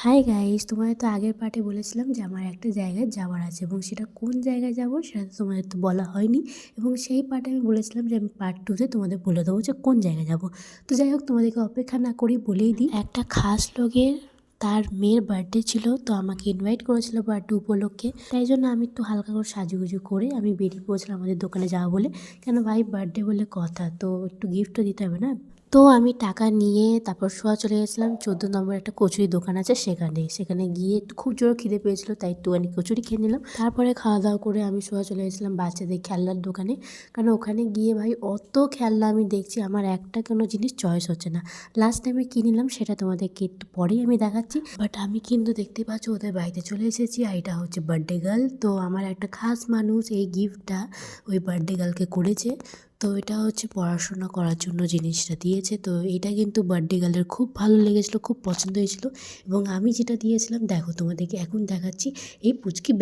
Hi guys, তোমাদের তো আগের পার্টে বলেছিলাম যে আমার একটা জায়গায় যাওয়ার আছে এবং সেটা কোন জায়গায় যাব সেটা তো তোমাদের তো বলা হয়নি। এবং সেই পার্টে আমি বলেছিলাম যে আমি পার্ট টুতে তোমাদের বলে দেবো যে কোন জায়গায় যাব। তো যাই হোক, তোমাদেরকে অপেক্ষা না করেই বলেই দিই, একটা খাস লোকের তার মেয়ের বার্থডে ছিল, তো আমাকে ইনভাইট করেছিল বার্থডে উপলক্ষে। তাই জন্য আমি একটু হালকা করে সাজুগুজু করে আমি বেরিয়ে পড়েছিলাম আমাদের দোকানে যাবো বলে। কেন ভাই, বার্থডে বলে কথা, তো একটু গিফটও দিতে হবে না। তো আমি টাকা নিয়ে তারপর সোজা চলে গেছিলাম 14 নম্বর একটা কচুরি দোকান আছে সেখানে গিয়ে একটু খুব জোর খিদে পেয়েছিল, তাই একটুখানি কচুরি খেয়ে নিলাম। তারপরে খাওয়া দাওয়া করে আমি সোজা চলে গেছিলাম বাচ্চাদের খেলনার দোকানে। কারণ ওখানে গিয়ে ভাই অত খেলনা আমি দেখছি, আমার একটা কোনো জিনিস চয়েস হচ্ছে না। লাস্ট টাইমে কী নিলাম সেটা তোমাদেরকে একটু পরেই আমি দেখাচ্ছি। বাট আমি কিন্তু দেখতে পাচ্ছি ওদের বাড়িতে চলে এসেছি, আর এটা হচ্ছে বার্থডে গার্ল। তো আমার একটা খাস মানুষ এই গিফটটা ওই বার্থডে গার্লকে করেছে। তো এটা হচ্ছে পড়াশোনা করার জন্য জিনিসটা দিয়েছে। তো এটা কিন্তু বার্থডে গার্লের খুব ভালো লেগেছিলো, খুব পছন্দ হয়েছিল। এবং আমি যেটা দিয়েছিলাম দেখো তোমাদেরকে এখন দেখাচ্ছি, এই পুচকি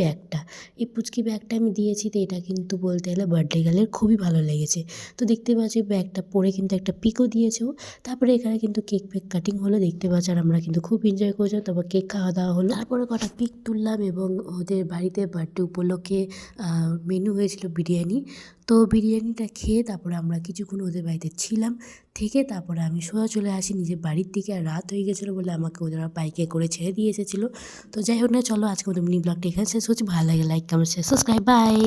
ব্যাগটা আমি দিয়েছি। তো এটা কিন্তু বলতে গেলে বার্থডে গার্লের খুবই ভালো লেগেছে। তো দেখতে পাচ্ছি ব্যাগটা পরে কিন্তু একটা পিকও দিয়েছেও। তারপরে এখানে কিন্তু কেক কাটিং হলো দেখতে পাচ্ছি, আর আমরা কিন্তু খুব এনজয় করছিলাম। তারপর কেক খাওয়া দাওয়া হলো, তারপরে কটা পিক তুললাম এবং ওদের বাড়িতে বার্থডে উপলক্ষে মেনু হয়েছিল বিরিয়ানি। তো বিরিয়ানিটা খেয়ে তারপরে আমরা কিছুক্ষণ ওদের বাড়িতে ছিলাম, থেকে তারপরে আমি সোজা চলে আসি নিজের বাড়ির দিকে। আর রাত হয়ে গেছিলো বলে আমাকে ওরা বাইকে করে ছেড়ে দিয়ে এসেছিলো। তো যাই হোক না, চলো আজকে ওদের মিনি ব্লগটা এখানে শেষ হচ্ছে। ভালো লাগে like comment share subscribe, by.